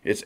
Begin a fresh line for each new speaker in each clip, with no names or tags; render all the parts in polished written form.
It's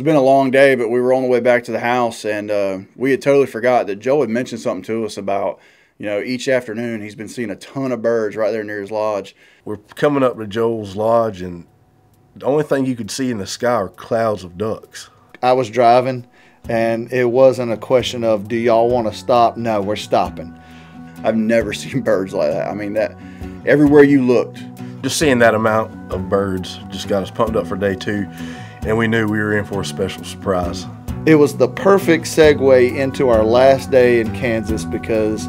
been a long day, but we were on the way back to the house, and we had totally forgot that Joe had mentioned something to us about, each afternoon he's been seeing a ton of birds right there near his lodge.
We're coming up to Joel's lodge, and the only thing you could see in the sky are clouds of ducks.
I was driving, and it wasn't a question of, do y'all want to stop? No, we're stopping.
I've never seen birds like that. I mean, that everywhere you looked.
Just seeing that amount of birds just got us pumped up for day 2, and we knew we were in for a special surprise.
It was the perfect segue into our last day in Kansas, because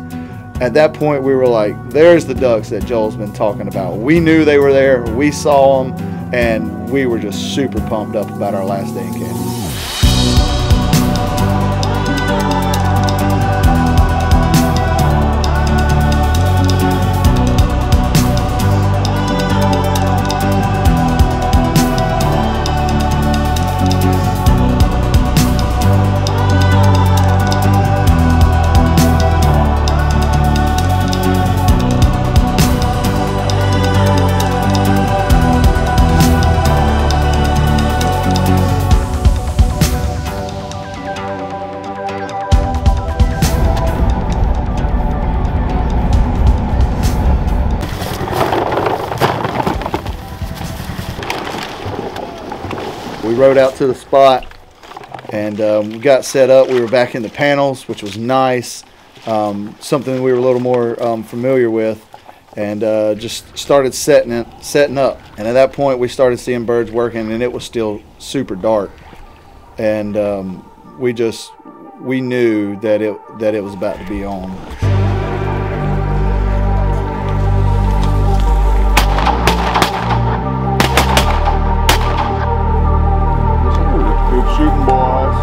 at that point we were like, there's the ducks that Joel's been talking about. We knew they were there, we saw them, and we were just super pumped up about our last day in Kansas. We rode out to the spot, and we got set up. We were back in the panels, which was nice, something we were a little more familiar with, and just started setting up. And at that point, we started seeing birds working, and it was still super dark, and we knew that it was about to be on.
Shooting boys.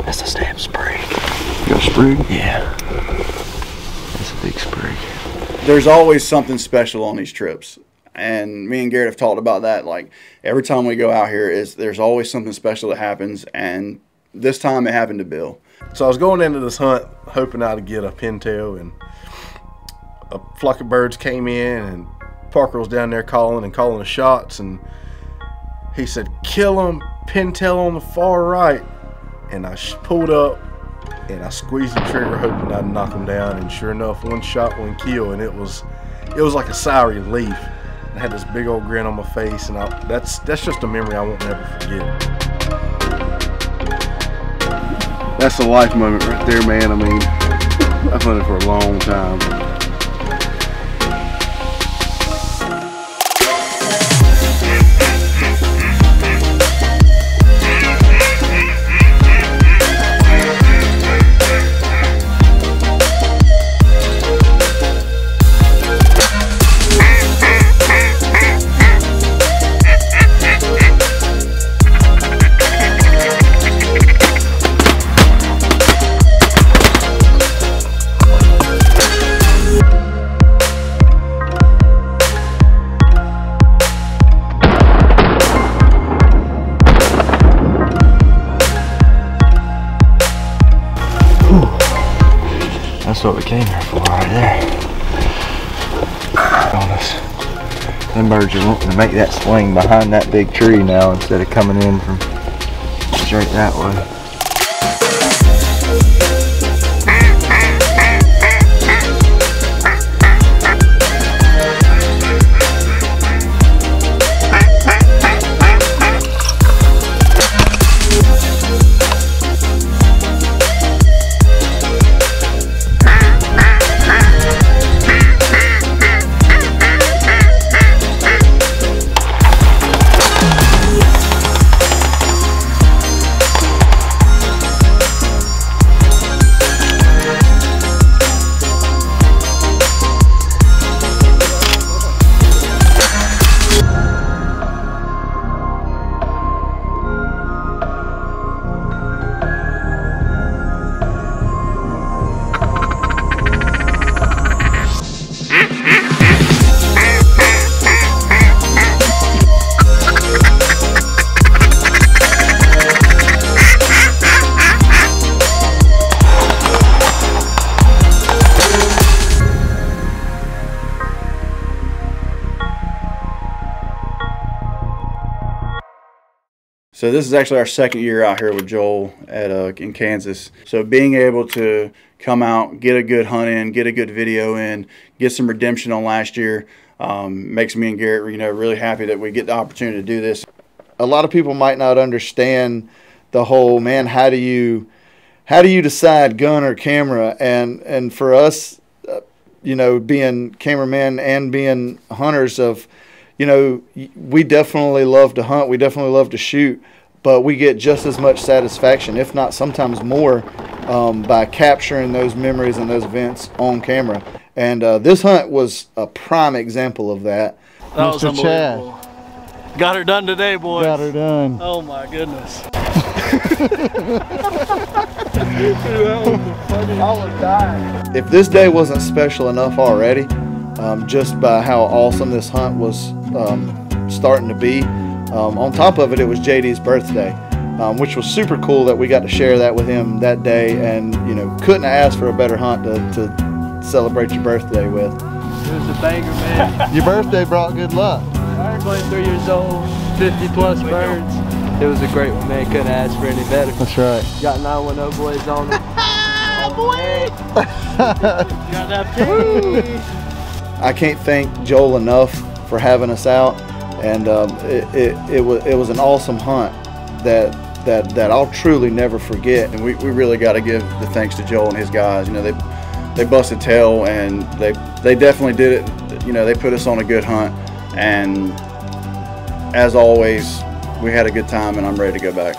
That's a damn sprig.
You got a sprig?
Yeah. That's a big sprig.
There's always something special on these trips. And me and Garrett have talked about that. Like, every time we go out here, there's always something special that happens. And this time it happened to Bill.
So I was going into this hunt hoping I'd get a pintail, and a flock of birds came in, and Parker was down there calling the shots, and he said, "Kill him, pintail on the far right." And I pulled up and I squeezed the trigger hoping I'd knock him down, and sure enough, one shot, one kill, and it was like a sigh of relief. I had this big old grin on my face, and that's just a memory I won't never forget.
That's a life moment right there, man. I mean, I've hunted for a long time.
That's what we came here for right there. Honest. Them birds are wanting to make that swing behind that big tree now instead of coming in from straight that way.
So this is actually our second year out here with Joel in Kansas. So being able to come out, get a good hunt in, get a good video in, get some redemption on last year, makes me and Garrett, really happy that we get the opportunity to do this.
A lot of people might not understand the whole, man, how do you decide gun or camera? And for us, being cameramen and being hunters of, we definitely love to hunt, we definitely love to shoot, but we get just as much satisfaction, if not sometimes more, by capturing those memories and those events on camera. And this hunt was a prime example of that.
That was unbelievable. Got her done today, boys.
Got her done.
Oh my goodness.
If this day wasn't special enough already, just by how awesome this hunt was starting to be, on top of it, it was JD's birthday, which was super cool that we got to share that with him that day, and couldn't have asked for a better hunt to celebrate your birthday with.
It was a banger, man.
Your birthday brought good luck.
I'm 23 years old, 50 plus birds. It was a great one, man. Couldn't ask for any better.
That's right.
Got 910 boys on it. Boy! Got that pig.
I can't thank Joel enough for having us out, and it was an awesome hunt that I'll truly never forget.
And we really got to give the thanks to Joel and his guys. They busted tail, and they definitely did it. They put us on a good hunt, and as always, we had a good time, and I'm ready to go back.